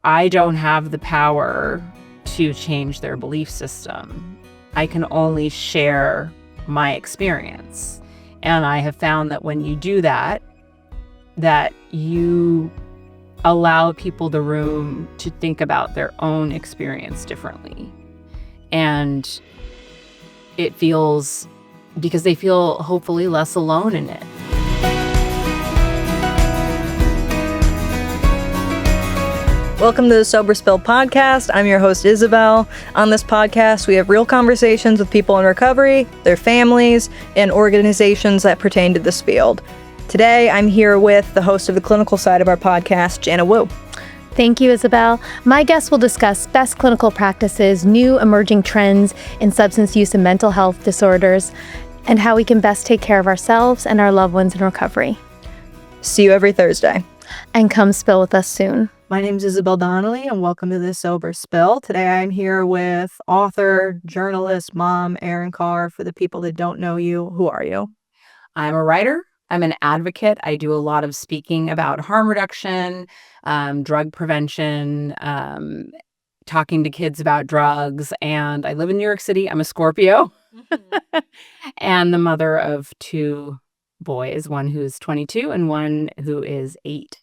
I don't have the power to change their belief system. I can only share my experience. And I have found that when you do that, that you allow people the room to think about their own experience differently. And it feels, because they feel hopefully less alone in it. Welcome to the Sober Spill podcast. I'm your host, Isabel. On this podcast, we have real conversations with people in recovery, their families, and organizations that pertain to this field. Today, I'm here with the host of the clinical side of our podcast, Jana Wu. Thank you, Isabel. My guests will discuss best clinical practices, new emerging trends in substance use and mental health disorders, and how we can best take care of ourselves and our loved ones in recovery. See you every Thursday. And come spill with us soon. My name is Isabel Donnelly, and welcome to the Sober Spill. Today I'm here with author, journalist, mom, Erin Khar. For the people that don't know you, who are you? I'm a writer. I'm an advocate. I do a lot of speaking about harm reduction, drug prevention, talking to kids about drugs, and I live in New York City. I'm a Scorpio and the mother of two boys, one who's 22 and one who is 8.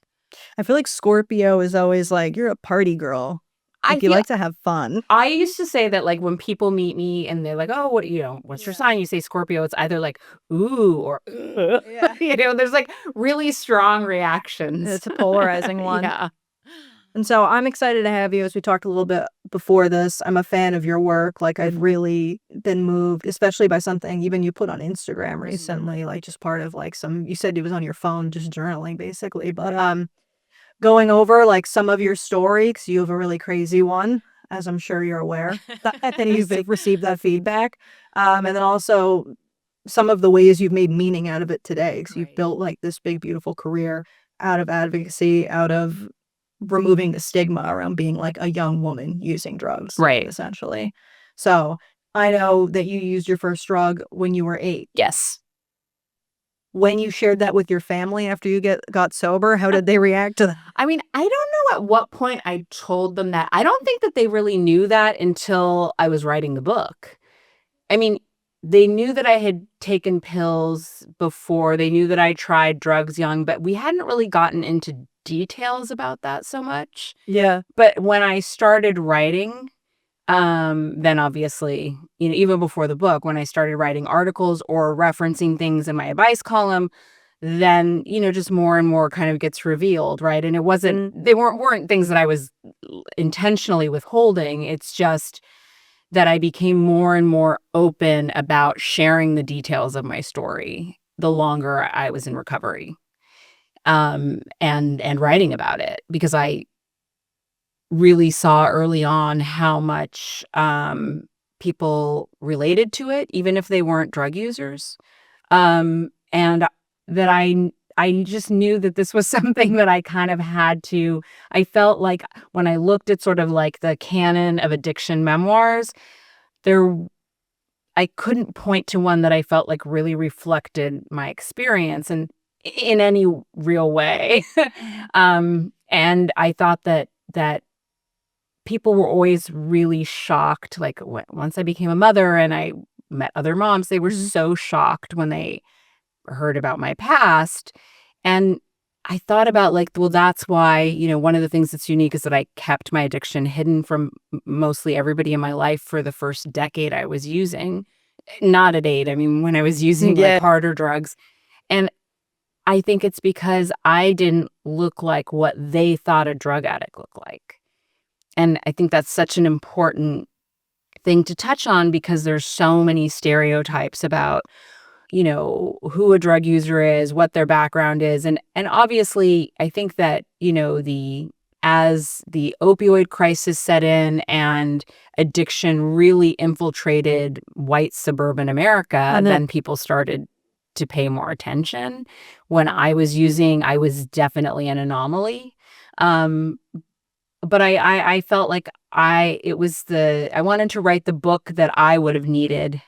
I feel like Scorpio is always like, you're a party girl. Like, you like to have fun. I used to say that, like, when people meet me and they're like, oh, what's your sign? You say Scorpio, it's either like, ooh, or, Yeah. There's like really strong reactions. It's a polarizing one. Yeah. And so I'm excited to have you. As we talked a little bit before this, I'm a fan of your work. Like, I've really been moved, especially by something even you put on Instagram recently, like just part of like you said it was on your phone, just journaling basically. But going over like some of your story, because you have a really crazy one, as I'm sure you're aware, that you've received that feedback. And then also some of the ways you've made meaning out of it today, because you've built like this big, beautiful career out of advocacy, out of removing the stigma around being like a young woman using drugs, right? Essentially. So I know that you used your first drug when you were 8. Yes. When you shared that with your family after you got sober, how did they react to that? I mean, I don't know at what point I told them that. I don't think that they really knew that until I was writing the book. I mean, they knew that I had taken pills before. They knew that I tried drugs young, but we hadn't really gotten into details about that so much. Yeah. But when I started writing, then obviously, even before the book, when I started writing articles or referencing things in my advice column, then, just more and more kind of gets revealed, right? And it wasn't, they weren't things that I was intentionally withholding. It's just that I became more and more open about sharing the details of my story the longer I was in recovery, and writing about it, because I really saw early on how much people related to it, even if they weren't drug users. And that I just knew that this was something that I kind of had to, I felt like when I looked at sort of like the canon of addiction memoirs, I couldn't point to one that I felt like really reflected my experience and in any real way. And I thought that people were always really shocked. Like once I became a mother and I met other moms, they were so shocked when they heard about my past. And I thought about like, well, that's why, one of the things that's unique is that I kept my addiction hidden from mostly everybody in my life for the first decade I was using. Not at 8. I mean, when I was using like harder drugs. And I think it's because I didn't look like what they thought a drug addict looked like. And I think that's such an important thing to touch on, because there's so many stereotypes about, who a drug user is, what their background is. And obviously, I think that, as the opioid crisis set in and addiction really infiltrated white suburban America, then people started to pay more attention. When I was using, I was definitely an anomaly. But I felt like I wanted to write the book that I would have needed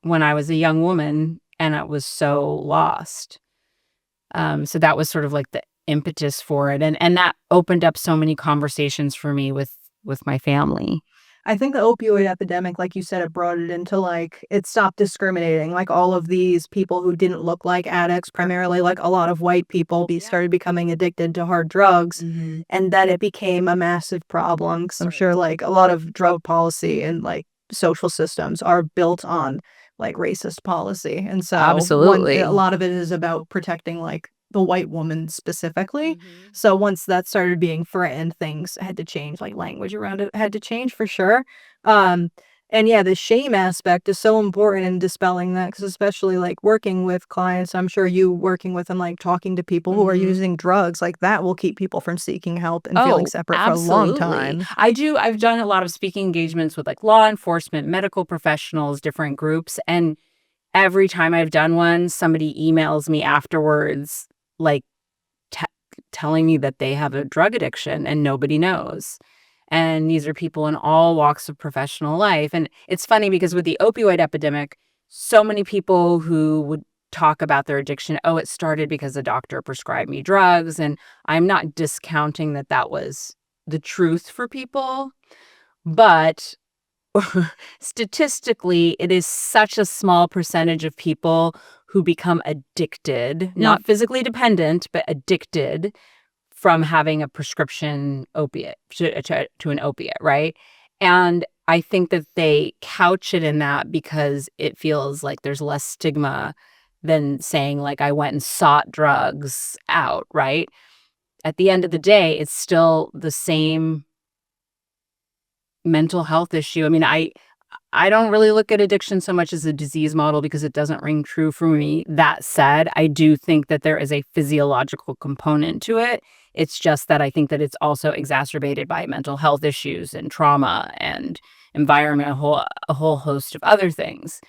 when I was a young woman and I was so lost. So that was sort of like impetus for it. And that opened up so many conversations for me with my family. I think the opioid epidemic, like you said, it brought it into like, it stopped discriminating. Like all of these people who didn't look like addicts, primarily like a lot of white people, started becoming addicted to hard drugs. And then it became a massive problem. 'Cause I'm sure like a lot of drug policy and like social systems are built on like racist policy. And so Absolutely. a lot of it is about protecting like the white woman specifically. So once that started being threatened, things had to change, like language around it had to change for sure. And yeah, the shame aspect is so important in dispelling that, because especially like working with clients, I'm sure you working with and like talking to people who are using drugs, like that will keep people from seeking help and feeling separate for a long time. I've done a lot of speaking engagements with like law enforcement, medical professionals, different groups. And every time I've done one, somebody emails me afterwards, like telling me that they have a drug addiction and nobody knows. And these are people in all walks of professional life. And it's funny because with the opioid epidemic, so many people who would talk about their addiction, oh, it started because a doctor prescribed me drugs. And I'm not discounting that that was the truth for people, but statistically, it is such a small percentage of people who become addicted, not physically dependent, but addicted from having a prescription opiate to an opiate, right? And I think that they couch it in that because it feels like there's less stigma than saying like I went and sought drugs out, right? At the end of the day, it's still the same mental health issue. I mean, I don't really look at addiction so much as a disease model because it doesn't ring true for me. That said, I do think that there is a physiological component to it. It's just that I think that it's also exacerbated by mental health issues and trauma and environment, a whole host of other things.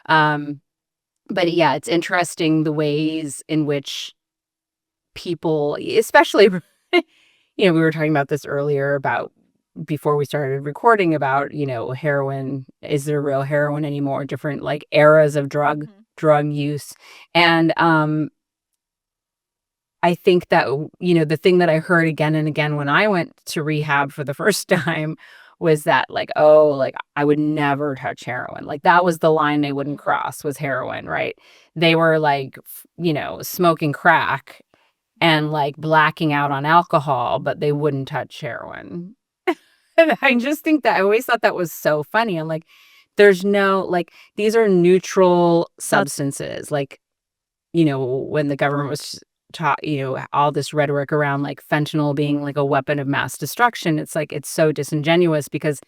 But yeah, it's interesting the ways in which people, especially, we were talking about this earlier about before we started recording about, heroin. Is there real heroin anymore? Different like eras of drug use. And I think that, the thing that I heard again and again when I went to rehab for the first time was that like, oh, like I would never touch heroin. Like that was the line they wouldn't cross, was heroin, right? They were like, smoking crack and like blacking out on alcohol, but they wouldn't touch heroin. And I just think that I always thought that was so funny. I'm like, there's no, like, these are neutral substances. Like, when the government was taught, all this rhetoric around like fentanyl being like a weapon of mass destruction, it's like, it's so disingenuous because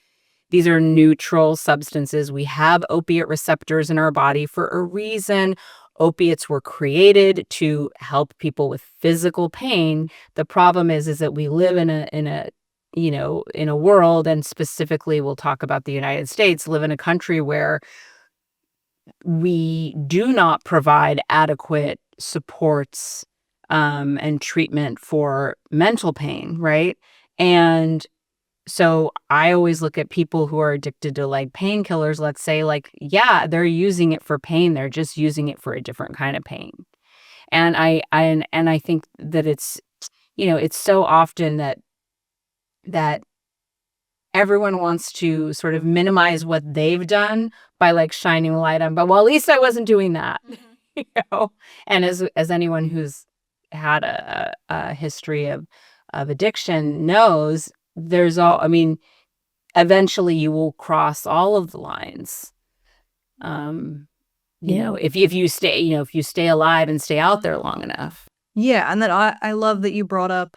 these are neutral substances. We have opiate receptors in our body for a reason. Opiates were created to help people with physical pain. The problem is that we live in a world, and specifically we'll talk about the United States, live in a country where we do not provide adequate supports and treatment for mental pain, right? And so I always look at people who are addicted to like painkillers, let's say, like, yeah, they're using it for pain. They're just using it for a different kind of pain. And I think that it's, it's so often that everyone wants to sort of minimize what they've done by like shining a light on, but well, at least I wasn't doing that. And as anyone who's had a history of addiction knows, eventually you will cross all of the lines. If you stay alive and stay out there long enough. Yeah, and then I love that you brought up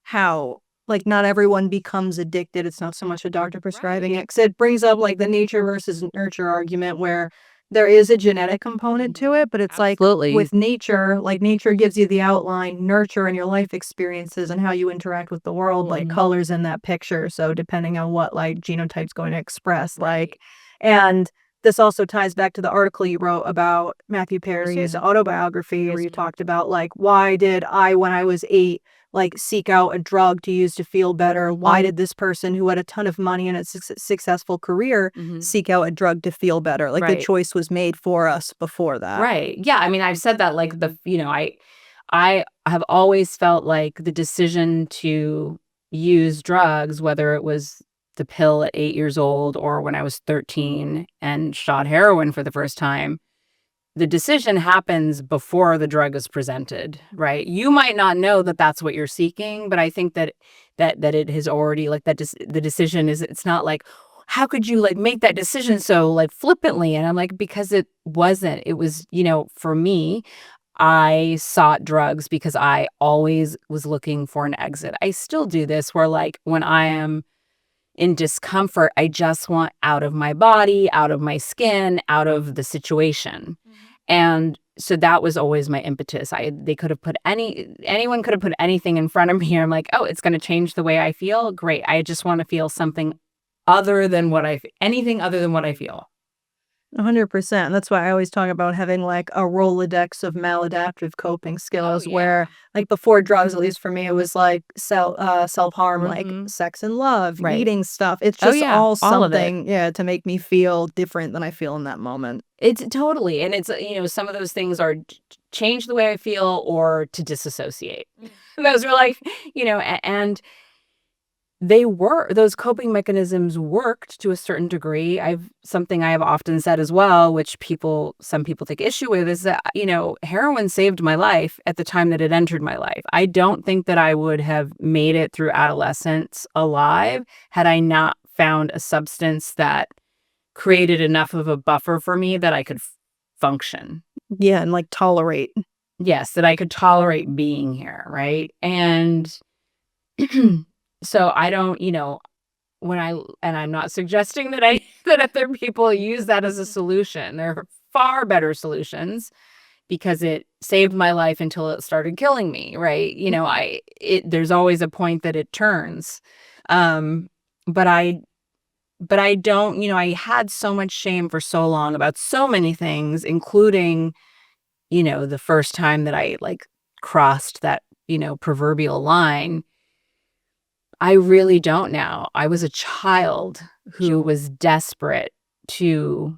how like not everyone becomes addicted. It's not so much a doctor prescribing it, because it brings up like the nature versus nurture argument where there is a genetic component to it, but it's Absolutely. like with nature, like nature gives you the outline, nurture and your life experiences and how you interact with the world, like colors in that picture. So depending on what like genotype's going to express, like, and this also ties back to the article you wrote about Matthew Perry's autobiography, where you talked about like, why did I, when I was 8, like seek out a drug to use to feel better? Why did this person who had a ton of money and a successful career seek out a drug to feel better? Like the choice was made for us before that. Right. Yeah. I mean, I've said that like I have always felt like the decision to use drugs, whether it was the pill at 8 years old or when I was 13 and shot heroin for the first time, the decision happens before the drug is presented, right? You might not know that that's what you're seeking, but I think that it has already, like, the decision is, it's not like, how could you like make that decision so like flippantly? And I'm like, because it wasn't. It was, for me, I sought drugs because I always was looking for an exit. I still do this where, like, when I am in discomfort, I just want out of my body, out of my skin, out of the situation. And so that was always my impetus. They could have put anyone could have put anything in front of me. I'm like, oh, it's going to change the way I feel. Great. I just want to feel something other than anything other than what I feel. 100%. That's why I always talk about having like a Rolodex of maladaptive coping skills where, like, before drugs, at least for me, it was like self-harm, like sex and love, eating stuff. It's just all something, to make me feel different than I feel in that moment. It's totally. And it's, some of those things are change the way I feel or to disassociate. Those are like, and those coping mechanisms worked to a certain degree. Something I have often said as well, which some people take issue with, is that, heroin saved my life at the time that it entered my life. I don't think that I would have made it through adolescence alive had I not found a substance that created enough of a buffer for me that I could function. Yeah, and like tolerate. Yes, that I could tolerate being here, right? And so I don't, and I'm not suggesting that that other people use that as a solution. There are far better solutions because it saved my life until it started killing me, right? There's always a point that it turns. But I don't, I had so much shame for so long about so many things, including, the first time that I like crossed that, proverbial line. I really don't now. I was a child who was desperate to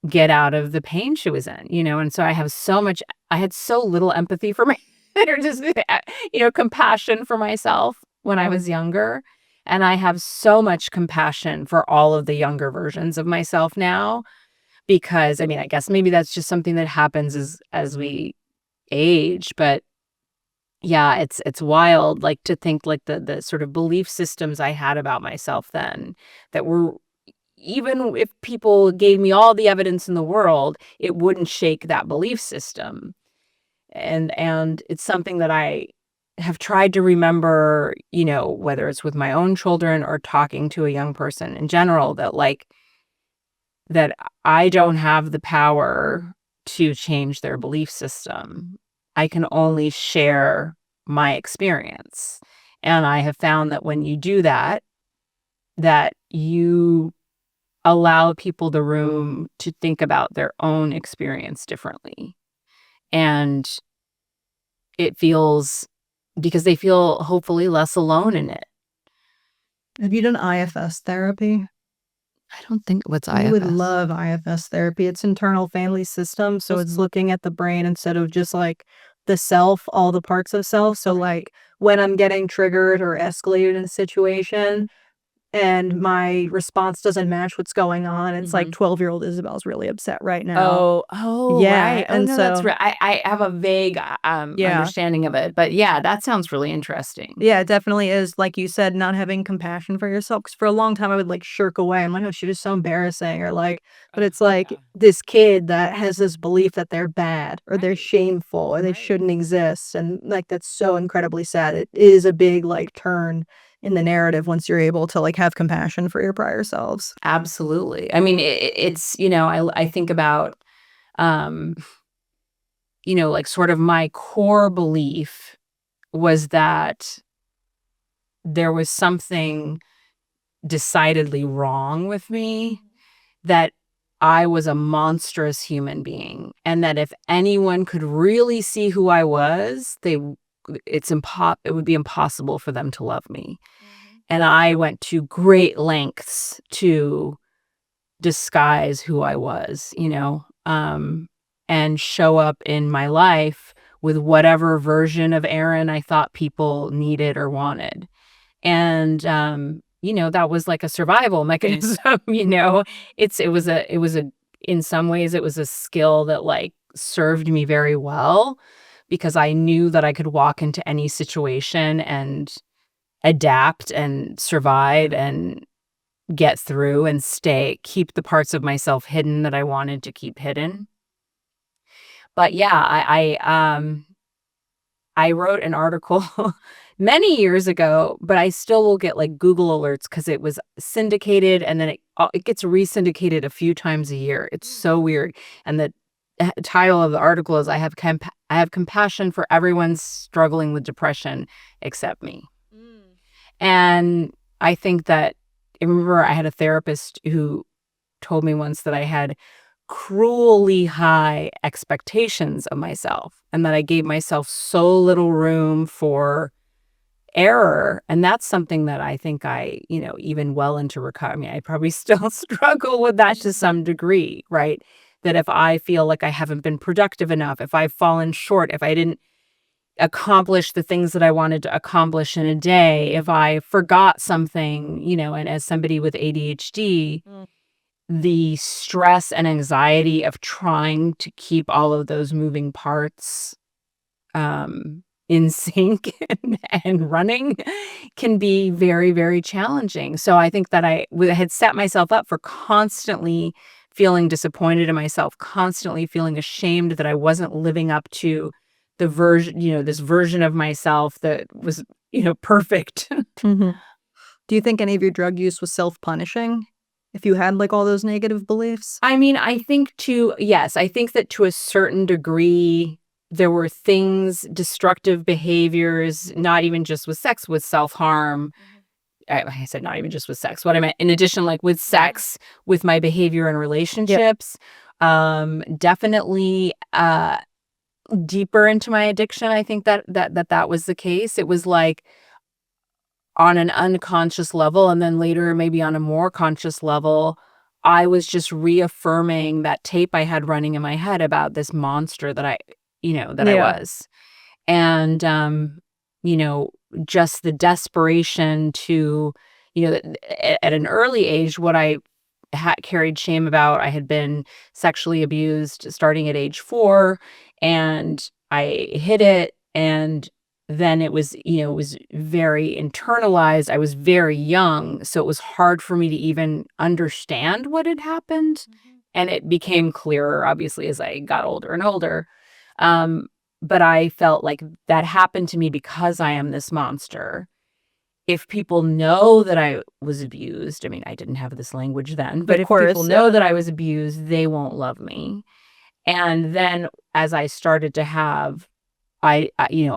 get out of the pain she was in, and so I had so little empathy for my, or just, compassion for myself when I was younger. And I have so much compassion for all of the younger versions of myself now, because, I guess maybe that's just something that happens as we age, but yeah, it's wild, like, to think like the sort of belief systems I had about myself then that were, even if people gave me all the evidence in the world, it wouldn't shake that belief system. And it's something that I have tried to remember, whether it's with my own children or talking to a young person in general, that I don't have the power to change their belief system. I can only share my experience. And I have found that when you do that you allow people the room to think about their own experience differently. And it feels, because they feel hopefully less alone in it. Have you done IFS therapy? I don't think, what's IFS? You would love IFS therapy. It's internal family system. So it's looking at the brain instead of just like the self, all the parts of self. So like when I'm getting triggered or escalated in a situation and my response doesn't match what's going on, it's like 12-year-old Isabel's really upset right now. Yeah. Right. And no, so that's right. I have a vague understanding of it, but yeah, that sounds really interesting. Yeah, it definitely is. Like you said, not having compassion for yourself. Because for a long time, I would like shirk away. I'm like, oh, shit is so embarrassing. Or like, but it's like this kid that has this belief that they're bad or they're shameful or they shouldn't exist. And like, that's so incredibly sad. It is a big like turn in the narrative once you're able to like have compassion for your prior selves. Absolutely. It's, I think about, like sort of my core belief was that there was something decidedly wrong with me, that I was a monstrous human being, and that if anyone could really see who I was, it would be impossible for them to love me. And I went to great lengths to disguise who I was, and show up in my life with whatever version of Erin I thought people needed or wanted. And, that was like a survival mechanism, it was a, in some ways it was a skill that like served me very well because I knew that I could walk into any situation and adapt and survive and get through and keep the parts of myself hidden that I wanted to keep hidden. But yeah, I wrote an article many years ago, but I still will get like Google alerts because it was syndicated and then it gets re-syndicated a few times a year. It's so weird. And the title of the article is I have compassion for everyone struggling with depression except me. And I think that I remember I had a therapist who told me once that I had cruelly high expectations of myself and that I gave myself so little room for error. And that's something that I think I, even well into recovery, I mean, I probably still struggle with that to some degree, right? That if I feel like I haven't been productive enough, if I've fallen short, if I didn't accomplish the things that I wanted to accomplish in a day, if I forgot something, and as somebody with ADHD, the stress and anxiety of trying to keep all of those moving parts in sync and running can be very, very challenging. So I think that I had set myself up for constantly feeling disappointed in myself, constantly feeling ashamed that I wasn't living up to the version, this version of myself that was, perfect. Mm-hmm. Do you think any of your drug use was self-punishing? If you had like all those negative beliefs? I mean, I think that to a certain degree, there were things, destructive behaviors, not even just with sex, with self-harm. I said not even just with sex. What I meant, in addition, like with sex, with my behavior in relationships, definitely deeper into my addiction, I think that was the case. It was like on an unconscious level, and then later maybe on a more conscious level, I was just reaffirming that tape I had running in my head about this monster that I was. And, just the desperation to, at an early age, what I carried shame about, I had been sexually abused starting at age 4, and I hid it. And then it was, it was very internalized. I was very young, so it was hard for me to even understand what had happened. And it became clearer, obviously, as I got older and older. But I felt like that happened to me because I am this monster. If people know that I was abused, I mean, I didn't have this language then, but if people know that I was abused, they won't love me. And then as I started to have, a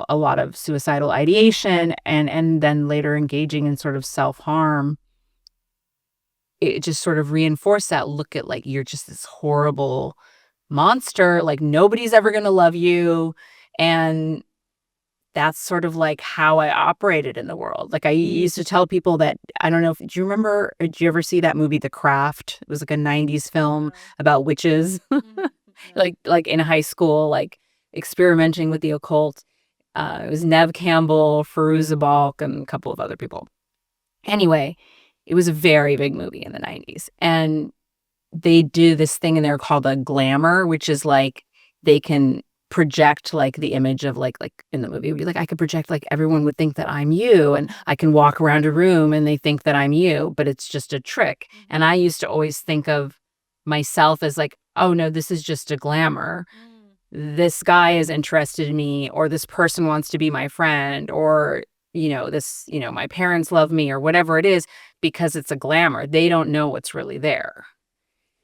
lot of suicidal ideation and then later engaging in sort of self-harm, it just sort of reinforced that look at like, you're just this horrible monster, like nobody's ever going to love you. And that's sort of like how I operated in the world. Like I used to tell people that, I don't know if, do you remember, did you ever see that movie, The Craft? It was like a 90s film about witches, like in high school, like experimenting with the occult. It was Nev Campbell, Fairuza Balk, and a couple of other people. Anyway, it was a very big movie in the 90s. And they do this thing in there called a glamour, which is like they can project like the image of like in the movie, like I could project like everyone would think that I'm you, and I can walk around a room and they think that I'm you, but it's just a trick. And I used to always think of myself as like, oh no, this is just a glamour. This guy is interested in me, or this person wants to be my friend, or this, my parents love me, or whatever it is, because it's a glamour. They don't know what's really there.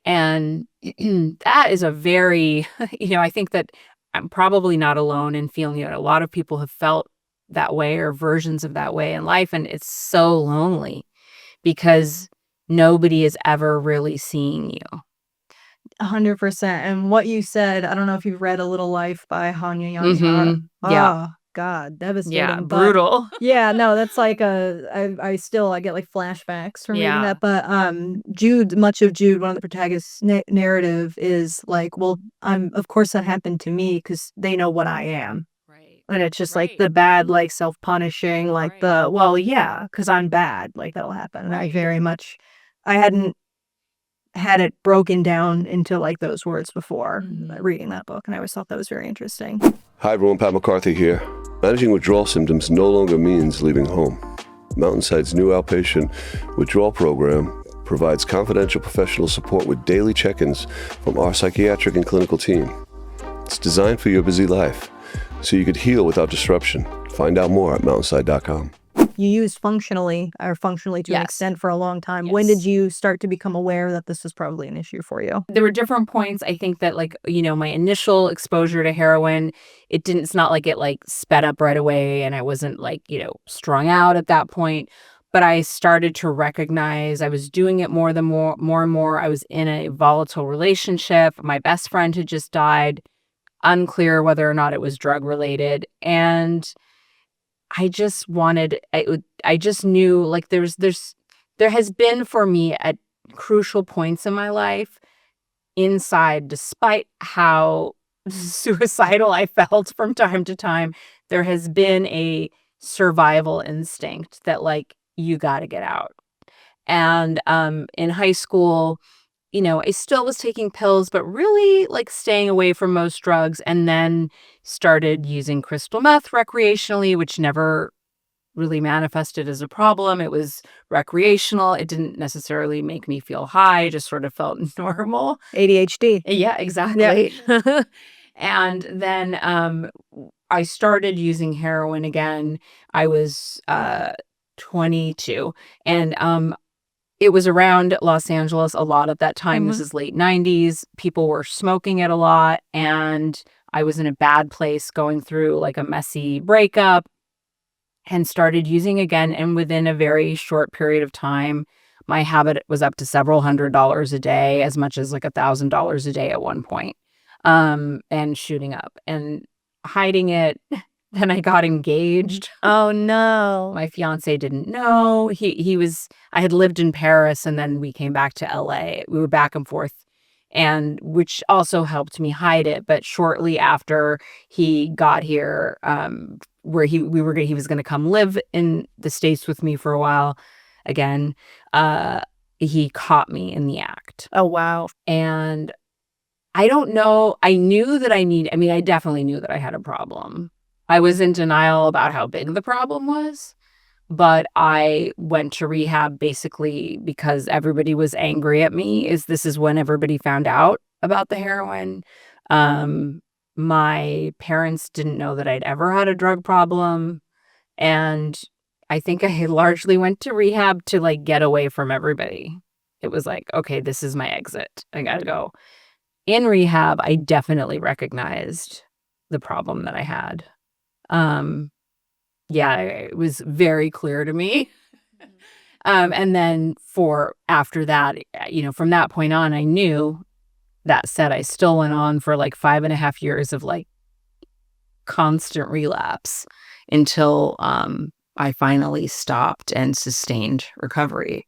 And that is a very, I think that I'm probably not alone in feeling it. A lot of people have felt that way or versions of that way in life. And it's so lonely because nobody is ever really seeing you. 100%. And what you said, I don't know if you've read A Little Life by Hanya Yangi. Yeah. Oh, God, devastating. Yeah, brutal. Yeah, no, that's like I get like flashbacks from reading that. But much of Jude, one of the protagonists' narrative is like, well, of course that happened to me because they know what I am. And it's just like the bad, like self-punishing, like the, well, yeah, because I'm bad, like that'll happen. And I hadn't had it broken down into like those words before reading that book. And I always thought that was very interesting. Hi everyone, Pat McCarthy here. Managing withdrawal symptoms no longer means leaving home. Mountainside's new outpatient withdrawal program provides confidential professional support with daily check-ins from our psychiatric and clinical team. It's designed for your busy life, so you could heal without disruption. Find out more at mountainside.com. You used functionally to an Yes. extent for a long time. Yes. When did you start to become aware that this was probably an issue for you? There were different points. I think that like, my initial exposure to heroin, it's not like it like sped up right away and I wasn't like, strung out at that point. But I started to recognize I was doing it more and more. I was in a volatile relationship. My best friend had just died, unclear whether or not it was drug related. And I just I just knew like there has been for me at crucial points in my life inside, despite how suicidal I felt from time to time, there has been a survival instinct that like, you got to get out. And in high school, I still was taking pills, but really like staying away from most drugs, and then started using crystal meth recreationally, which never really manifested as a problem. It was recreational. It didn't necessarily make me feel high, just sort of felt normal. ADHD. Yeah, exactly. And then I started using heroin again. I was 22, and it was around Los Angeles a lot at that time. This is late 90s. People were smoking it a lot, and I was in a bad place going through like a messy breakup, and started using again. And within a very short period of time, my habit was up to several $100s a day, as much as like $1,000 a day at one point, and shooting up and hiding it. Then I got engaged. Oh no. My fiancé didn't know. I had lived in Paris, and then we came back to LA. We were back and forth, and which also helped me hide it. But shortly after he got here, where he was going to come live in the States with me for a while again, he caught me in the act. Oh wow. And I don't know. I definitely knew that I had a problem. I was in denial about how big the problem was, but I went to rehab basically because everybody was angry at me. This is when everybody found out about the heroin. My parents didn't know that I'd ever had a drug problem. And I think I largely went to rehab to like get away from everybody. It was like, okay, this is my exit. I gotta go. In rehab, I definitely recognized the problem that I had. It was very clear to me. And then after that, from that point on, I knew. That said, I still went on for like 5.5 years of like constant relapse until I finally stopped and sustained recovery.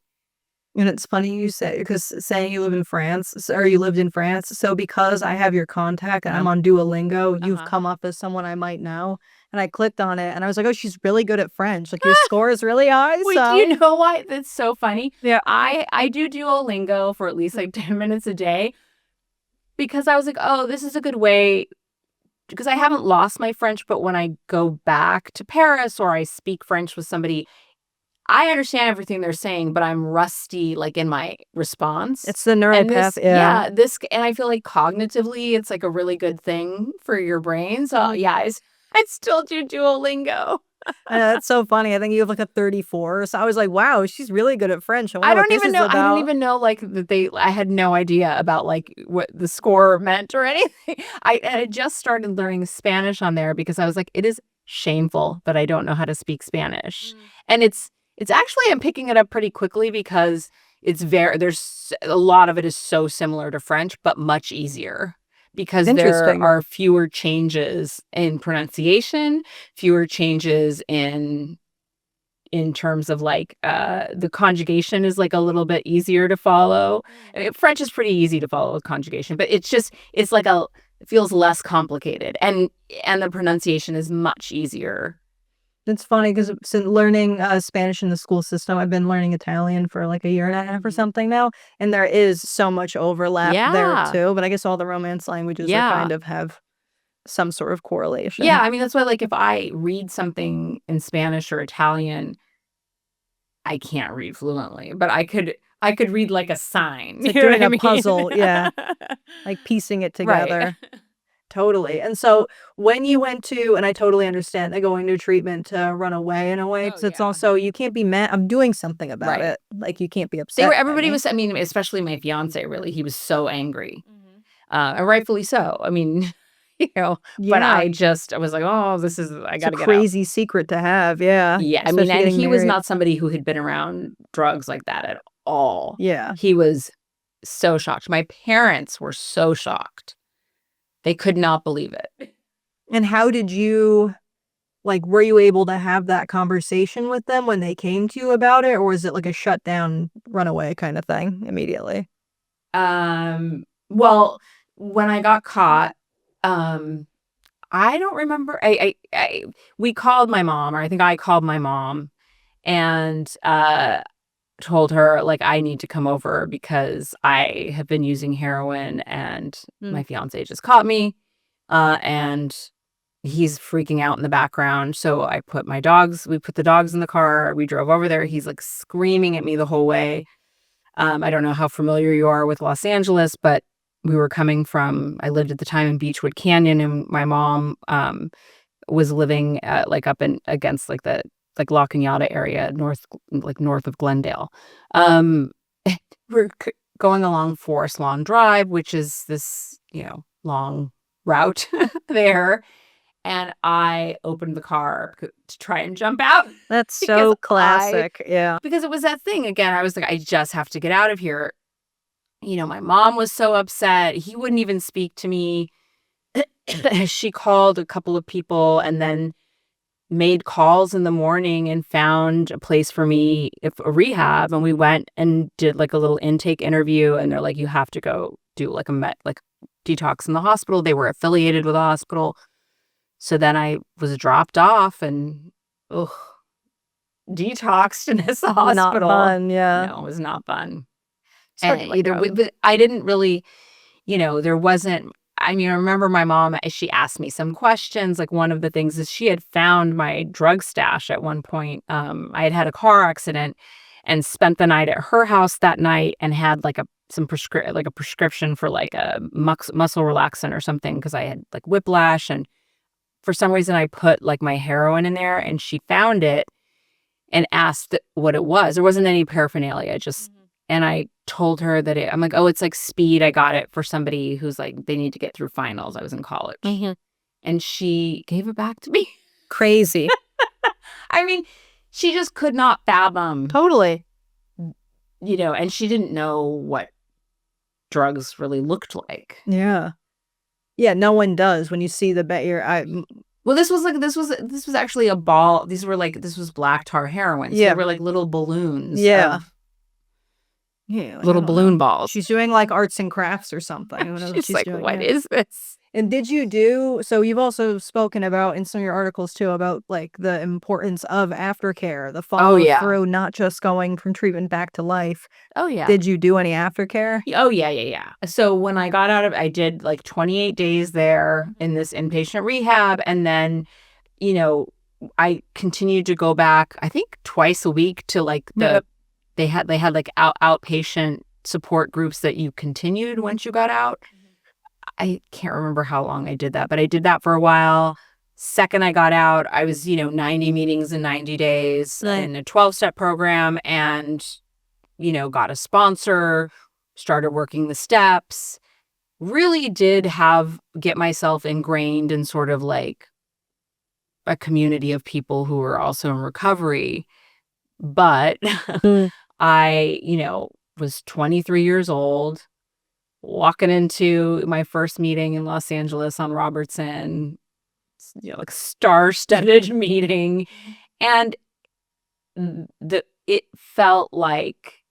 And it's funny you say, because saying you live in France, or you lived in France, so because I have your contact and I'm on Duolingo, you've come up as someone I might know. And I clicked on it and I was like, oh, she's really good at French. Like your score is really high. Wait, So do you know why? That's so funny. Yeah. I do Duolingo for at least like 10 minutes a day because I was like, oh, this is a good way, because I haven't lost my French, but when I go back to Paris or I speak French with somebody, I understand everything they're saying, but I'm rusty, like in my response. It's the neural path. Yeah. And I feel like cognitively, it's like a really good thing for your brain. So yeah, I still do Duolingo. That's so funny. I think you have like a 34. So I was like, wow, she's really good at French. I don't even know like that I had no idea about like what the score meant or anything. I had just started learning Spanish on there because I was like, it is shameful that I don't know how to speak Spanish. And it's actually, I'm picking it up pretty quickly because there's a lot of it is so similar to French, but much easier because there are fewer changes in pronunciation, fewer changes in terms of like the conjugation is like a little bit easier to follow. I mean, French is pretty easy to follow with conjugation, but it's like it feels less complicated, and the pronunciation is much easier. It's funny because since learning Spanish in the school system, I've been learning Italian for like a year and a half or something now, and there is so much overlap there Yeah. too. But I guess all the Romance languages are kind of have some sort of correlation. Yeah, I mean, that's why, like, if I read something in Spanish or Italian, I can't read fluently, but I could read like a sign. It's like You know doing what I a mean? puzzle, yeah. Like piecing it together. Right. Totally. And so when you went to, and I totally understand that going to treatment to run away in a way, because it's yeah. also, you can't be mad. I'm doing something about Right. it. Like you can't be They upset. were at everybody me. was I mean, especially my fiancé, really, he was so angry. And rightfully so. I mean, but Yeah. I was like, "Oh, this is I It's a gotta get out." crazy secret to have. Yeah. Yeah, I mean, Especially and getting he was married. not somebody who had been around drugs like that at all. Yeah. He was so shocked. My parents were so shocked. They could not believe it. And how did you, like, were you able to have that conversation with them when they came to you about it? Or was it like a shutdown, runaway kind of thing immediately? Well, when I got caught, I don't remember. We called my mom, or I think I called my mom, and told her, like, I need to come over because I have been using heroin and my fiance just caught me, and he's freaking out in the background. So we put the dogs in the car. We drove over there. He's like screaming at me the whole way. I don't know how familiar you are with Los Angeles, but we were coming from, I lived at the time in Beechwood Canyon, and my mom was living like up in against like the like La Cañada area, north of Glendale. We're going along Forest Lawn Drive, which is this, long route there. And I opened the car to try and jump out. That's so classic. Yeah. Because it was that thing again. I was like, I just have to get out of here. My mom was so upset. He wouldn't even speak to me. She called a couple of people and then made calls in the morning and found a place for me, a rehab. And we went and did like a little intake interview. And they're like, you have to go do like detox in the hospital. They were affiliated with a hospital. So then I was dropped off and detoxed in this hospital. Not fun, yeah. No, it was not fun. And But I didn't really, there wasn't. I mean, I remember my mom, she asked me some questions. Like one of the things is she had found my drug stash at one point. I had had a car accident and spent the night at her house that night and had like a prescription for like a muscle relaxant or something because I had like whiplash, and for some reason I put like my heroin in there, and she found it and asked what it was. There wasn't any paraphernalia, and I told her that I'm like, oh, it's like speed. I got it for somebody who's like, they need to get through finals. I was in college. And she gave it back to me. crazy. I mean, she just could not fathom, Totally. and she didn't know what drugs really looked like. Yeah. Yeah, no one does when you see the Well, this was actually a ball. This was black tar heroin. So Yeah. they were like little balloons. Yeah. Yeah, little balloon balls. She's doing like arts and crafts or something. Who knows what She's she's like, doing? what Yeah. is this? And so you've also spoken about in some of your articles too about like the importance of aftercare, the follow through, not just going from treatment back to life. Oh, yeah. Did you do any aftercare? Oh, yeah. So when I got out I did like 28 days there in this inpatient rehab. And then, I continued to go back, I think twice a week to like they had like outpatient support groups that you continued once you got out. I can't remember how long I did that, but I did that for a while. Second I got out, I was, 90 meetings in 90 days in a 12-step program, and, got a sponsor, started working the steps, really did get myself ingrained in sort of like a community of people who were also in recovery. But I, was 23 years old, walking into my first meeting in Los Angeles on Robertson, like star-studded meeting. And it felt like,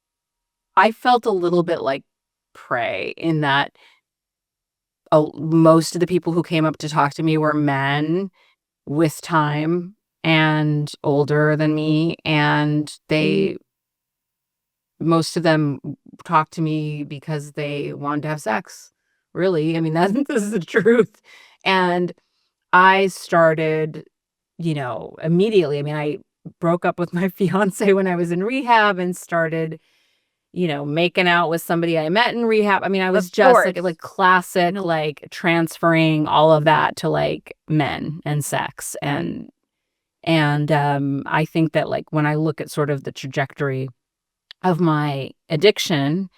I felt a little bit like prey in that most of the people who came up to talk to me were men with time and older than me, and most of them talked to me because they wanted to have sex. Really, I mean, this is the truth. And I started, immediately. I mean, I broke up with my fiance when I was in rehab and started, making out with somebody I met in rehab. I mean, I was just like classic, like transferring all of that to like men and sex. And I think that like when I look at sort of the trajectory of my addiction,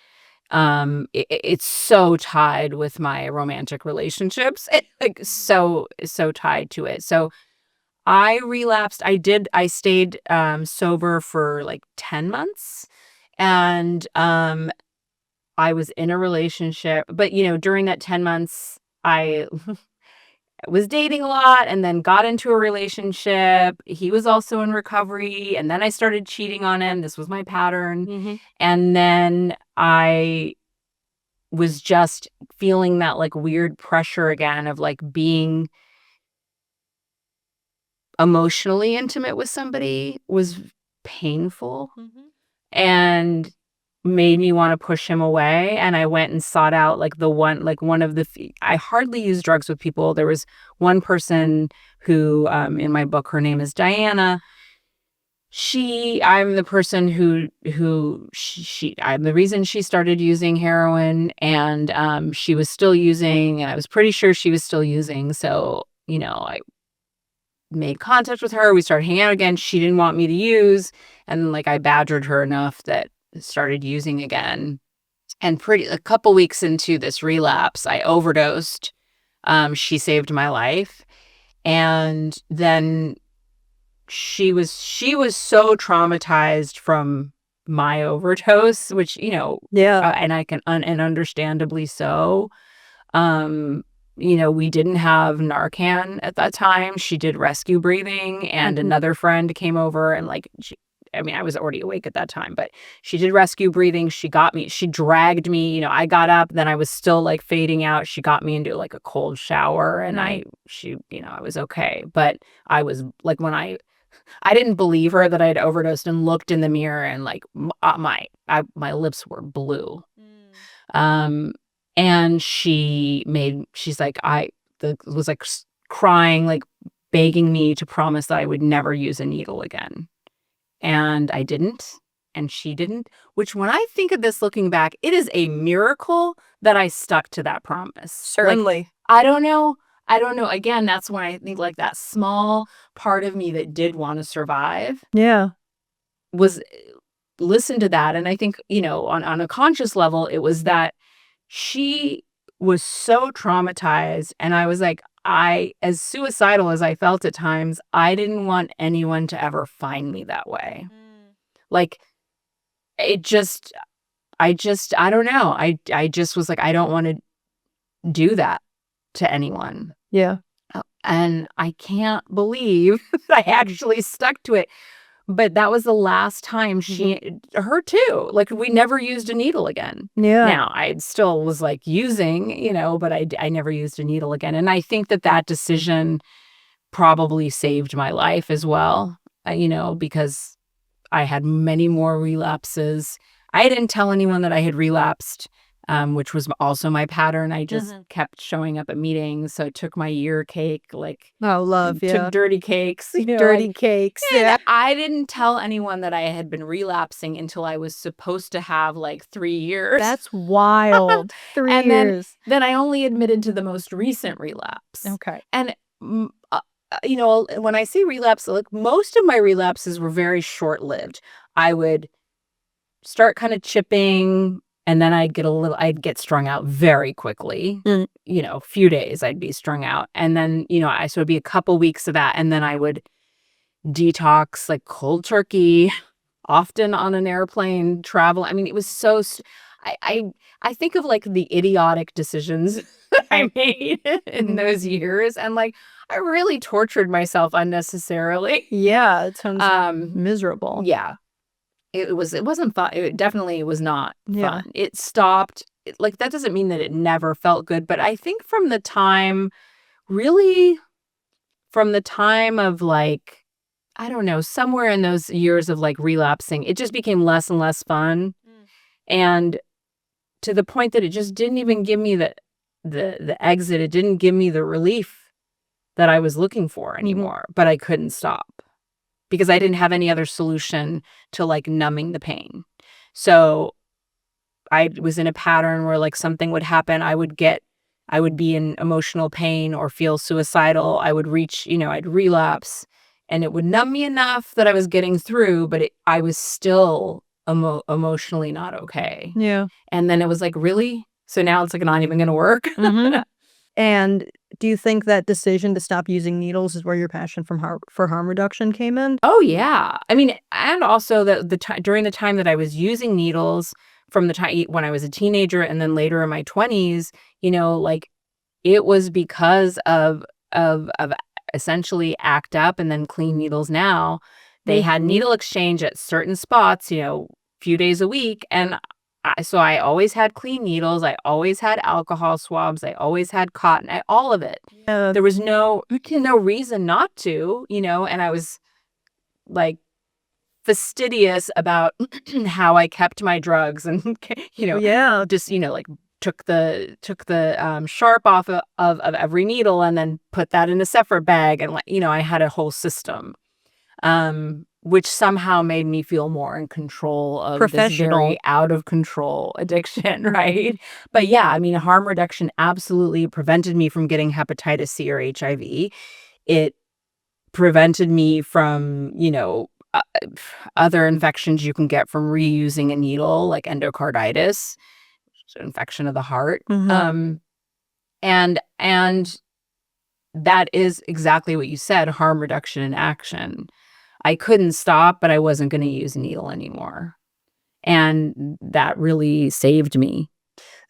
it's so tied with my romantic relationships. Like so tied to it. So I relapsed. I stayed sober for like 10 months, and I was in a relationship, but during that 10 months I was dating a lot and then got into a relationship. He was also in recovery, and then I started cheating on him. This was my pattern. And then I was just feeling that like weird pressure again of like being emotionally intimate with somebody was painful and made me want to push him away. And I went and sought out like one of the I hardly use drugs with people. There was one person who in my book, her name is Diana. I'm the person I'm the reason she started using heroin, and she was still using, and I was pretty sure she was still using. So I made contact with her. We started hanging out again. She didn't want me to use, and like I badgered her enough that I started using again. And a couple weeks into this relapse, I overdosed. She saved my life, and then she was so traumatized from my overdose, which and I can and understandably so. We didn't have Narcan at that time. She did rescue breathing, and another friend came over and like, I was already awake at that time, but she did rescue breathing. She dragged me, I got up, then I was still like fading out. She got me into like a cold shower, and I was okay. But I was like, I didn't believe her that I had overdosed, and looked in the mirror and like my lips were blue. And she's like, was like crying, like begging me to promise that I would never use a needle again. And I didn't, and she didn't, which when I think of this looking back, it is a miracle that I stuck to that promise. Certainly. Like, I don't know. Again, that's when I think like that small part of me that did want to survive. Yeah. Was listen to that. And I think, on a conscious level, it was that she was so traumatized, and I was like, as suicidal as I felt at times, I didn't want anyone to ever find me that way. Like, I don't know. I just was like, I don't want to do that to anyone. Yeah. And I can't believe I actually stuck to it. But that was the last time her too. Like, we never used a needle again. Yeah. Now, I still was like using, but I never used a needle again. And I think that decision probably saved my life as well, because I had many more relapses. I didn't tell anyone that I had relapsed, which was also my pattern. I just kept showing up at meetings. So I took my year cake, like, took dirty cakes, dirty cakes. Yeah. I didn't tell anyone that I had been relapsing until I was supposed to have like 3 years. That's wild. 3 and years. Then I only admitted to the most recent relapse. Okay. And when I say relapse, like most of my relapses were very short-lived. I would start kind of chipping, and then I'd get strung out very quickly. A few days I'd be strung out. And then, so it'd be a couple weeks of that. And then I would detox like cold turkey, often on an airplane travel. I mean, it was so, I think of like the idiotic decisions I made in those years. And like, I really tortured myself unnecessarily. Yeah. It sounds miserable. Yeah. It wasn't fun. It definitely was not fun. It stopped like, that doesn't mean that it never felt good, but I think from the time, really from the time of, like, I don't know, somewhere in those years of, like, relapsing, it just became less and less fun, and to the point that it just didn't even give me the exit. It didn't give me the relief that I was looking for anymore, but I couldn't stop because I didn't have any other solution to, like, numbing the pain. So I was in a pattern where, like, something would happen, I would be in emotional pain or feel suicidal. I would reach, I'd relapse, and it would numb me enough that I was getting through, but I was still emotionally not okay. Yeah. And then it was like, really? So now it's like not even going to work? And do you think that decision to stop using needles is where your passion for harm reduction came in? Oh, yeah. I mean, and also during the time that I was using needles, from the time when I was a teenager and then later in my 20s, like, it was because of essentially ACT UP and then Clean Needles Now. They had needle exchange at certain spots, few days a week, and so I always had clean needles. I always had alcohol swabs. I always had cotton. All of it. There was no reason not to, and I was, like, fastidious about how I kept my drugs and, just, like, took the sharp off of every needle and then put that in a separate bag. And, like, I had a whole system, which somehow made me feel more in control of this very out of control addiction, right? But yeah, I mean, harm reduction absolutely prevented me from getting hepatitis C or HIV. It prevented me from, other infections you can get from reusing a needle, like endocarditis, which is an infection of the heart. And that is exactly what you said, harm reduction in action. I couldn't stop, but I wasn't going to use a needle anymore. And that really saved me.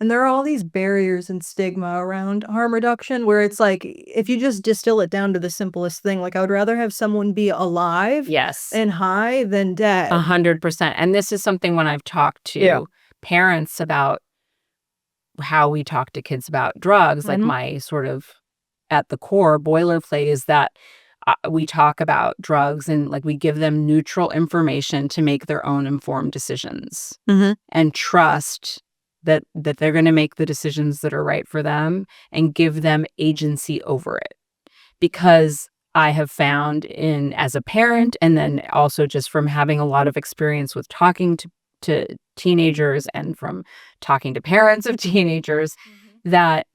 And there are all these barriers and stigma around harm reduction where it's like, if you just distill it down to the simplest thing, like, I would rather have someone be alive and high than dead. 100%. And this is something when I've talked to parents about how we talk to kids about drugs, like, my sort of at the core boilerplate is that we talk about drugs and, like, we give them neutral information to make their own informed decisions and trust that they're going to make the decisions that are right for them and give them agency over it. Because I have found as a parent, and then also just from having a lot of experience with talking to teenagers and from talking to parents of teenagers, that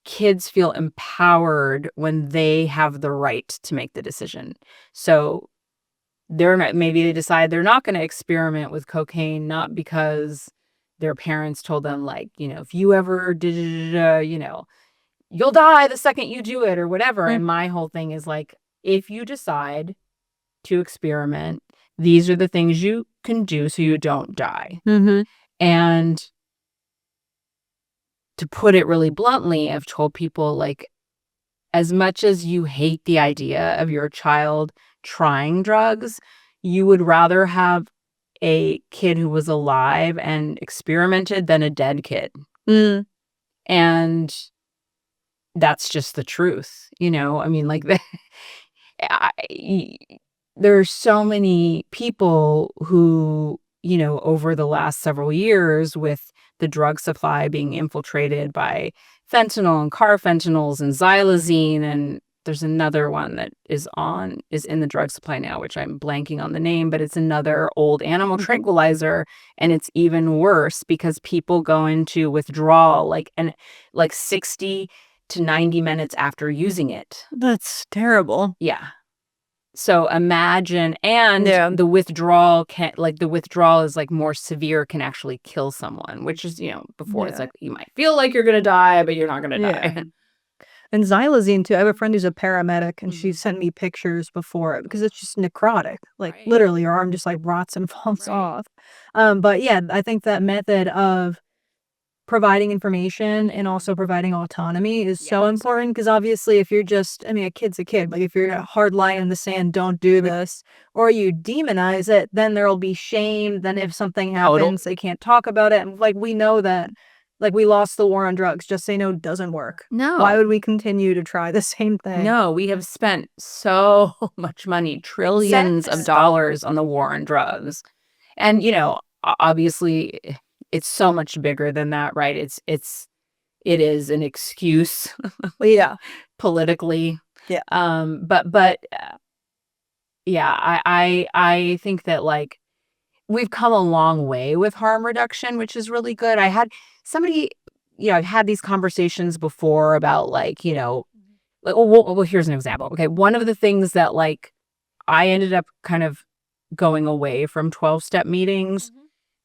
kids feel empowered when they have the right to make the decision. So maybe they decide they're not going to experiment with cocaine, not because their parents told them, like, if you ever did, you'll die the second you do it or whatever. And my whole thing is, like, if you decide to experiment, these are the things you can do so you don't die. And to put it really bluntly, I've told people, like, as much as you hate the idea of your child trying drugs, you would rather have a kid who was alive and experimented than a dead kid. And that's just the truth, I mean, like, there are so many people who, over the last several years, with the drug supply being infiltrated by fentanyl and carfentanyls and xylazine, and there's another one that is in the drug supply now, which I'm blanking on the name, but it's another old animal tranquilizer, and it's even worse because people go into withdrawal like 60 to 90 minutes after using it. That's terrible. Yeah. So imagine, and the withdrawal is, like, more severe, can actually kill someone, which is, before it's like, you might feel like you're going to die, but you're not going to die. And xylazine too. I have a friend who's a paramedic, and she sent me pictures before it because it's just necrotic. Like, literally your arm just, like, rots and falls off. But yeah, I think that method of providing information and also providing autonomy is so important, because obviously if you're just, I mean, a kid's a kid. Like if you're a hard line in the sand, don't do this, or you demonize it, then there'll be shame. Then if something happens, they can't talk about it. And like we know that, like we lost the war on drugs. Just say no doesn't work. No. Why would we continue to try the same thing? No, we have spent so much money, trillions of dollars on the war on drugs. And, you know, obviously it's so much bigger than that, right? It is an excuse Yeah. politically. Yeah. But yeah, I think that like we've come a long way with harm reduction, which is really good. I had somebody, you know, I've had these conversations before about like, you know, like, well, here's an example. Okay. One of the things that like I ended up kind of going away from 12-step meetings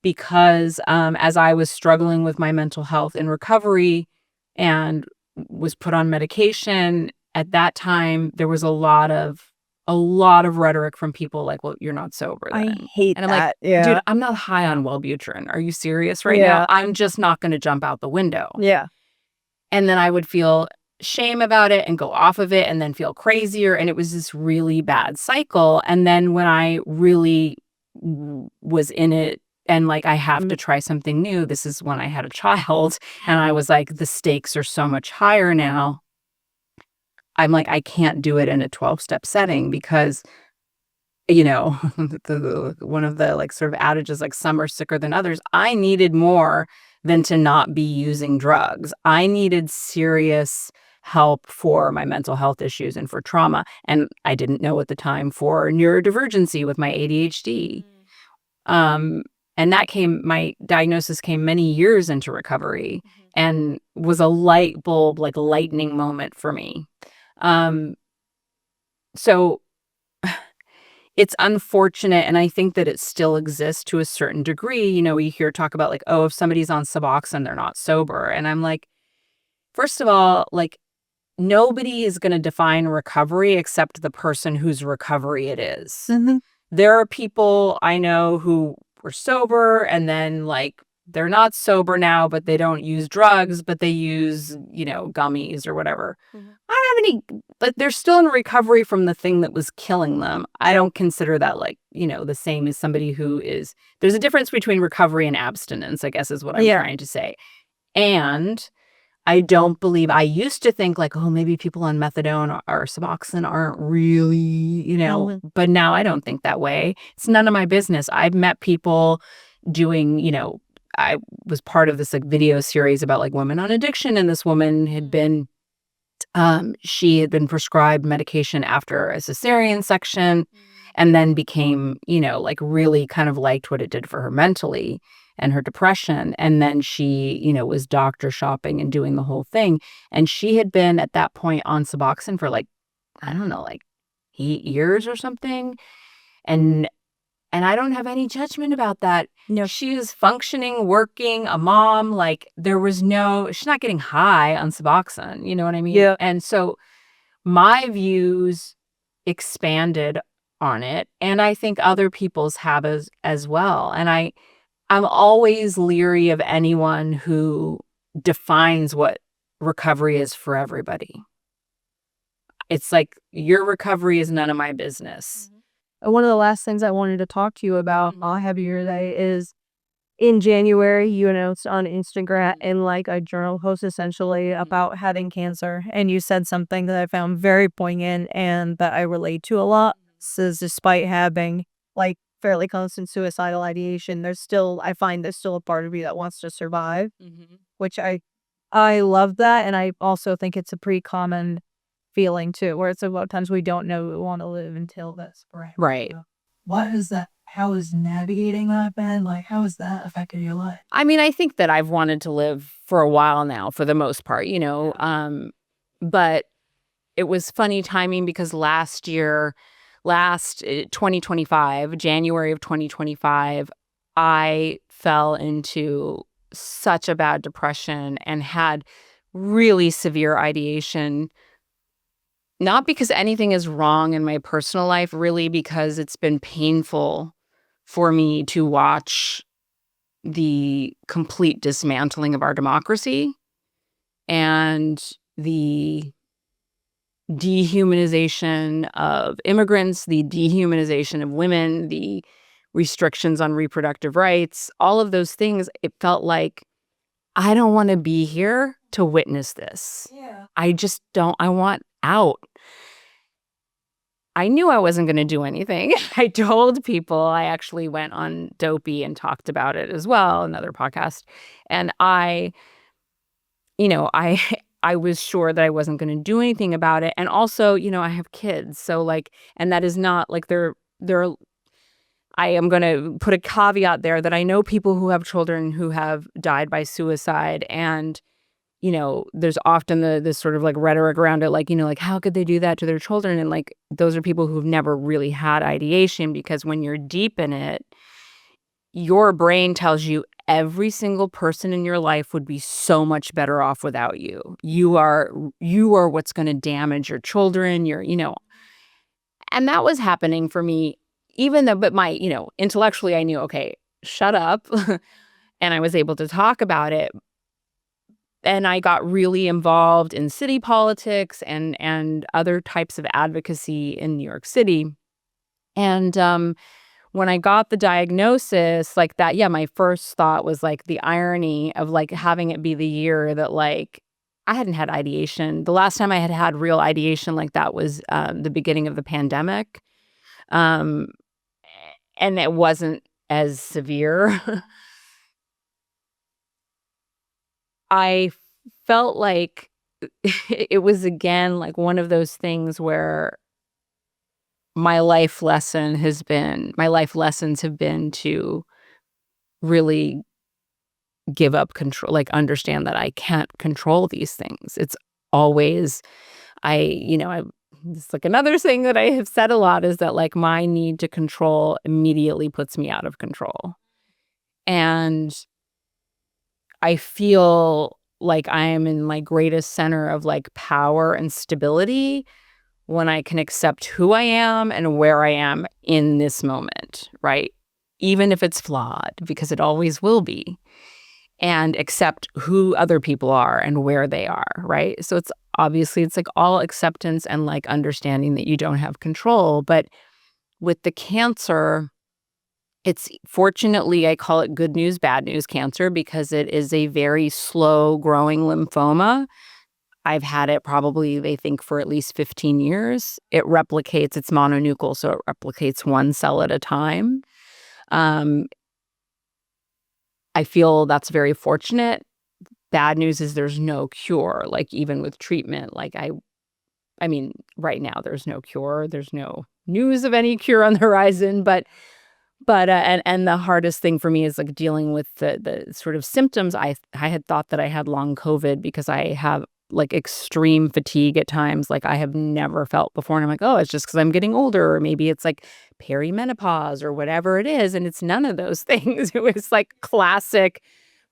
because as I was struggling with my mental health in recovery and was put on medication at that time, there was a lot of rhetoric from people like, well, you're not sober then. I hate and I'm that. like, dude, I'm not high on Wellbutrin. Are you serious right now? I'm just not going to jump out the window. Yeah. And then I would feel shame about it and go off of it and then feel crazier. And it was this really bad cycle. And then when I really was in it and like, I have to try something new, this is when I had a child and I was like, the stakes are so much higher now. I'm like, I can't do it in a 12-step setting because, you know, one of the like sort of adages, like some are sicker than others. I needed more than to not be using drugs. I needed serious help for my mental health issues and for trauma. And I didn't know at the time for neurodivergency with my ADHD. And my diagnosis came many years into recovery and was a light bulb, like lightning moment for me. So it's unfortunate, and I think that it still exists to a certain degree. You know, we hear talk about like, oh, if somebody's on Suboxone, they're not sober. And I'm like, first of all, like nobody is going to define recovery except the person whose recovery it is. There are people I know who were sober and then like they're not sober now, but they don't use drugs, but they use, you know, gummies or whatever. I don't have any, but they're still in recovery from the thing that was killing them. I don't consider that like, you know, the same as somebody who is, there's a difference between recovery and abstinence, I guess is what I'm trying to say. And I don't believe, I used to think like, oh, maybe people on methadone or Suboxone aren't really, you know, but now I don't think that way. It's none of my business. I've met people doing, you know, I was part of this like video series about like women on addiction. And this woman had been, she had been prescribed medication after a cesarean section and then became, you know, like really kind of liked what it did for her mentally and her depression. And then she, you know, was doctor shopping and doing the whole thing. And she had been at that point on Suboxone for like, I don't know, like 8 years or something. And I don't have any judgment about that. No, she is functioning, working, a mom. Like there was no, she's not getting high on Suboxone. You know what I mean? Yeah. And so my views expanded on it. And I think other people's have as well. And I'm always leery of anyone who defines what recovery is for everybody. It's like your recovery is none of my business. One of the last things I wanted to talk to you about while I have you here today is in January, you announced on Instagram in like a journal post essentially about having cancer. And you said something that I found very poignant and that I relate to a lot. Says despite having like fairly constant suicidal ideation, I find there's still a part of me that wants to survive, which I love that. And I also think it's a pretty common feeling too, where it's a lot of times we don't know we want to live until this. Right. What is that? How is navigating that been? Like, how has that affected your life? I mean, I think that I've wanted to live for a while now, for the most part, you know, but it was funny timing because last 2025, January of 2025, I fell into such a bad depression and had really severe ideation. Not because anything is wrong in my personal life, really because it's been painful for me to watch the complete dismantling of our democracy and the dehumanization of immigrants, the dehumanization of women, the restrictions on reproductive rights, all of those things. It felt like I don't want to be here to witness this. Yeah. I just don't. I want out. I knew I wasn't going to do anything. I told people. I actually went on Dopey and talked about it as well, another podcast. And I I was sure that I wasn't going to do anything about it. And also, I have kids. So like, and that is not like I am going to put a caveat there that I know people who have children who have died by suicide. And, there's often this sort of like rhetoric around it, like, like how could they do that to their children? And like, those are people who've never really had ideation, because when you're deep in it, your brain tells you every single person in your life would be so much better off without you. You are what's going to damage your children, and that was happening for me, even though, but my, intellectually I knew, okay, shut up. And I was able to talk about it. And I got really involved in city politics and other types of advocacy in New York City. And when I got the diagnosis like that, yeah, my first thought was like the irony of like having it be the year that like I hadn't had ideation. The last time I had real ideation like that was the beginning of the pandemic. And it wasn't as severe. I felt like it was again like one of those things where my life lessons have been to really give up control, like understand that I can't control these things. It's always, it's like another thing that I have said a lot is that like my need to control immediately puts me out of control. And I feel like I am in my greatest center of like power and stability when I can accept who I am and where I am in this moment, right? Even if it's flawed, because it always will be, and accept who other people are and where they are, right? So it's like all acceptance and like understanding that you don't have control. But with the cancer, it's fortunately, I call it good news, bad news cancer, because it is a very slow growing lymphoma. I've had it probably, they think, for at least 15 years. It replicates, it's mononucleal, so it replicates one cell at a time. I feel that's very fortunate. Bad news is there's no cure, like even with treatment. Like I mean, right now there's no cure. There's no news of any cure on the horizon, but and the hardest thing for me is like dealing with the sort of symptoms. I had thought that I had long COVID because I have like extreme fatigue at times like I have never felt before. And I'm like, oh, it's just because I'm getting older, or maybe it's like perimenopause or whatever it is. And it's none of those things. It was like classic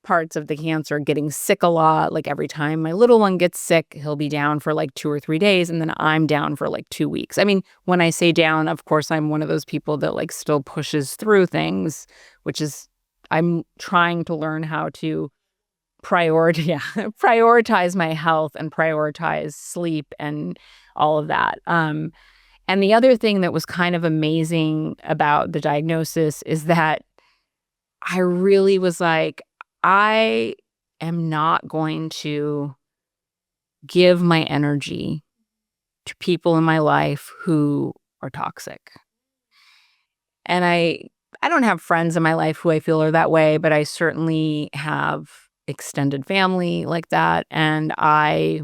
parts of the cancer, getting sick a lot. Like every time my little one gets sick, he'll be down for like 2 or 3 days, and then I'm down for like 2 weeks. I mean, when I say down, of course, I'm one of those people that like still pushes through things, which is I'm trying to learn how to prioritize my health and prioritize sleep and all of that. And the other thing that was kind of amazing about the diagnosis is that I really was like, I am not going to give my energy to people in my life who are toxic. And I don't have friends in my life who I feel are that way, but I certainly have extended family like that. And I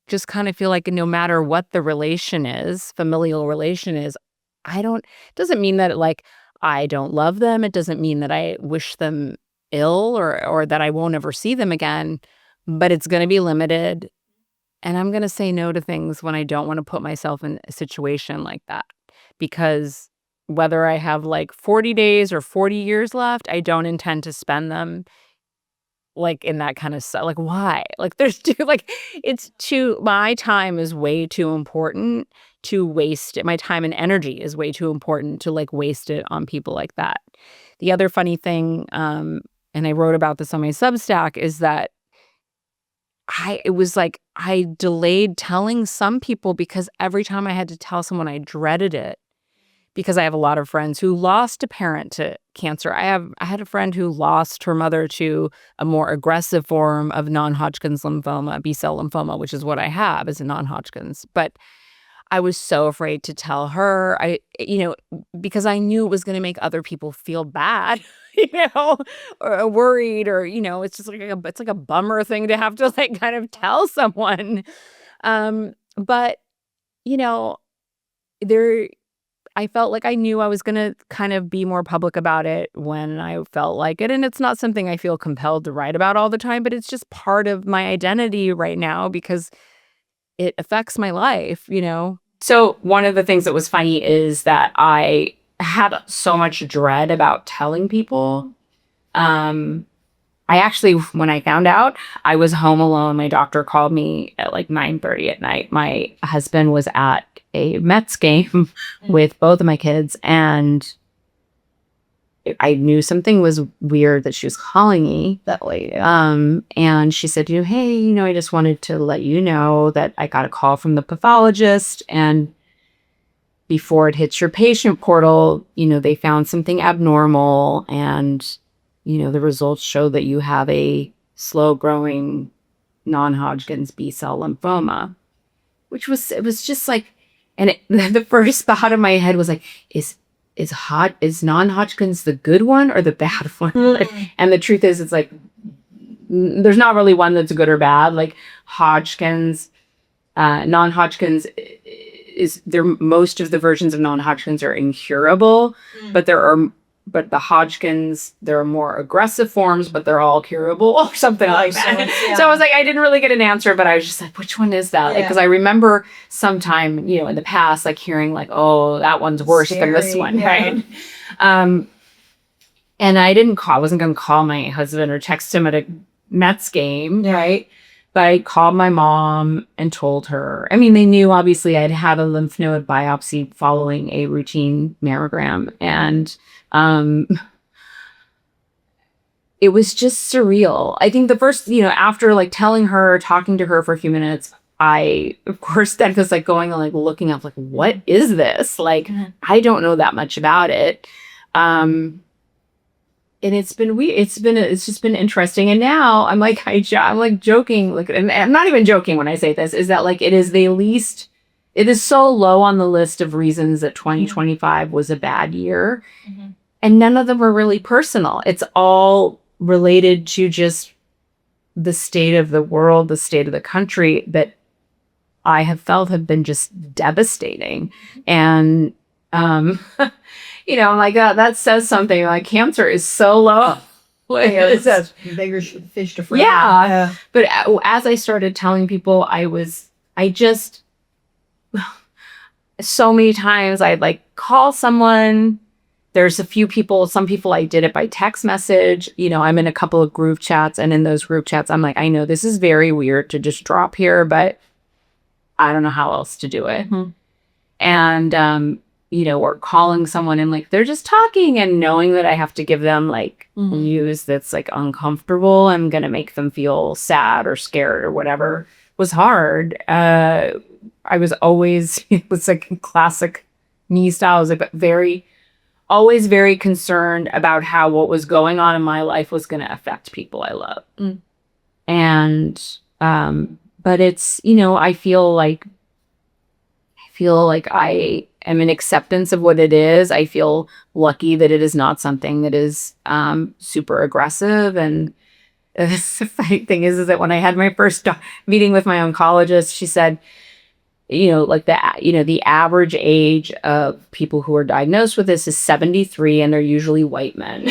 just kind of feel like no matter what the relation is, familial relation is, it doesn't mean that like I don't love them. It doesn't mean that I wish them ill or that I won't ever see them again, but it's going to be limited. And I'm going to say no to things when I don't want to put myself in a situation like that, because whether I have like 40 days or 40 years left, I don't intend to spend them like in that kind of stuff. Like, why? Like my time is way too important to waste it. My time and energy is way too important to like waste it on people like that. the other funny thing, and I wrote about this on my Substack, is that it was like I delayed telling some people because every time I had to tell someone, I dreaded it, because I have a lot of friends who lost a parent to cancer. I had a friend who lost her mother to a more aggressive form of non-Hodgkin's lymphoma, B-cell lymphoma, which is what I have, is a non-Hodgkin's. But I was so afraid to tell her, because I knew it was going to make other people feel bad, or worried, or, it's just like it's like a bummer thing to have to like kind of tell someone. But, there, I felt like I knew I was going to kind of be more public about it when I felt like it. And it's not something I feel compelled to write about all the time, but it's just part of my identity right now because it affects my life, So one of the things that was funny is that I had so much dread about telling people. I actually, when I found out, I was home alone. My doctor called me at like 9:30 at night. My husband was at a Mets game with both of my kids, and I knew something was weird that she was calling me that late. And she said, hey, I just wanted to let you know that I got a call from the pathologist, and before it hits your patient portal, they found something abnormal, and, the results show that you have a slow growing non-Hodgkin's B-cell lymphoma, it was just like, and the first thought in my head was like, is non-Hodgkin's the good one or the bad one? And the truth is, it's like, there's not really one that's good or bad. Like Hodgkin's, non-Hodgkin's most of the versions of non-Hodgkin's are incurable, but the Hodgkin's, there are more aggressive forms, but they're all curable or something like that. So I was like, I didn't really get an answer, but I was just like, which one is that? Because I remember sometime, in the past, like hearing like, oh, that one's worse than this one, right? And I wasn't going to call my husband or text him at a Mets game, right? But I called my mom and told her. I mean, they knew, obviously, I'd had a lymph node biopsy following a routine mammogram. And it was just surreal. I think the first, after like talking to her for a few minutes, I, of course, then was like going and like looking up, like, what is this? Like, I don't know that much about it. And it's been weird. It's just been interesting. And now I'm like, I'm like joking, like, and I'm not even joking when I say this, is that like, it is so low on the list of reasons that 2025 was a bad year. And none of them were really personal. It's all related to just the state of the world, the state of the country that I have felt have been just devastating. And, like that says something. Like cancer is so low. It says bigger fish to fry. Yeah. But as I started telling people, so many times I'd like call someone. There's some people I did it by text message. I'm in a couple of group chats, and in those group chats, I'm like, I know this is very weird to just drop here, but I don't know how else to do it. And, or calling someone and like, they're just talking and knowing that I have to give them like news that's like uncomfortable. I'm going to make them feel sad or scared or whatever was hard. I was always, it was like classic me style. I was like, always very concerned about how what was going on in my life was going to affect people I love. And, but it's, I feel like I am in acceptance of what it is. I feel lucky that it is not something that is super aggressive. And the funny thing is that when I had my first meeting with my oncologist, she said, the average age of people who are diagnosed with this is 73, and they're usually white men.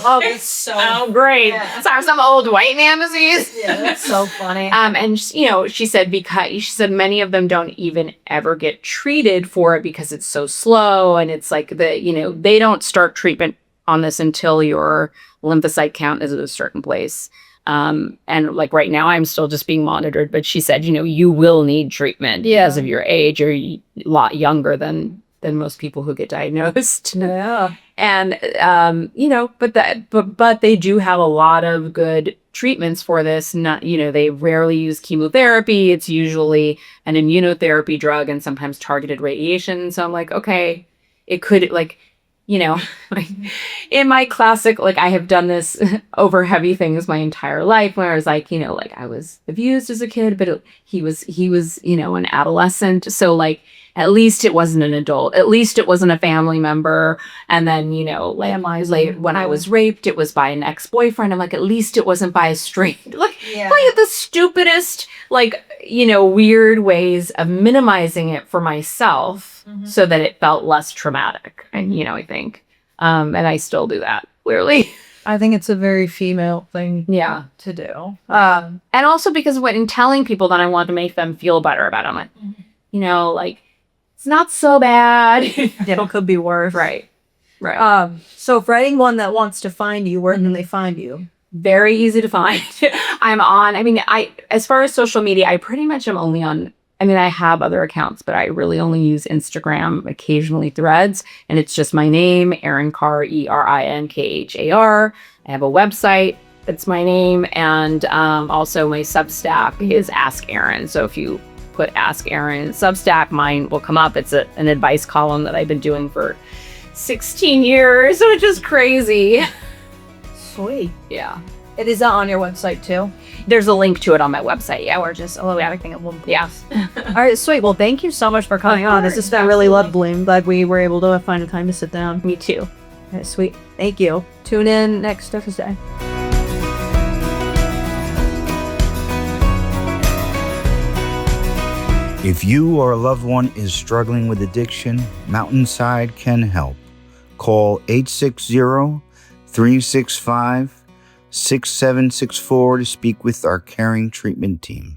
Oh, that's so great. Yeah. So some old white man disease. Yeah, that's so funny. And she said many of them don't even ever get treated for it because it's so slow, and it's like they don't start treatment on this until your lymphocyte count is at a certain place. And like right now I'm still just being monitored, but she said, you will need treatment because of your age. You're a lot younger than than most people who get diagnosed. Yeah. And but they do have a lot of good treatments for this. Not, they rarely use chemotherapy. It's usually an immunotherapy drug and sometimes targeted radiation. So I'm like, okay, it could, like, like, in my classic, like, I have done this over heavy things my entire life, where I was like, like, I was abused as a kid, but he was an adolescent. So, like, at least it wasn't an adult. At least it wasn't a family member. And then, like, when I was raped, it was by an ex-boyfriend. I'm like, at least it wasn't by a stranger. Like the stupidest, like, weird ways of minimizing it for myself so that it felt less traumatic. And, I think, and I still do that, clearly. I think it's a very female thing Yeah. to do. And also because in telling people that I want to make them feel better about it, I'm like, like, it's not so bad. It could be worse. Right. So for anyone that wants to find you, where can they find you? Very easy to find. I'm on, as far as social media, I pretty much am only on, I have other accounts, but I really only use Instagram, occasionally Threads, and it's just my name, Erin Khar, ERINKHAR. I have a website, that's my name, and also my Substack is Ask Erin. So if you put Ask Erin Substack, mine will come up. It's an advice column that I've been doing for 16 years, which is crazy. Sweet. Yeah. It is on your website too. There's a link to it on my website. Yeah. Or just everything at one place. Yeah. All right, sweet. Well, thank you so much for coming on. This has been really lovely. I'm glad we were able to find a time to sit down. Me too. All right, sweet. Thank you. Tune in next Thursday. If you or a loved one is struggling with addiction, Mountainside can help. Call 860-365-6764 to speak with our caring treatment team.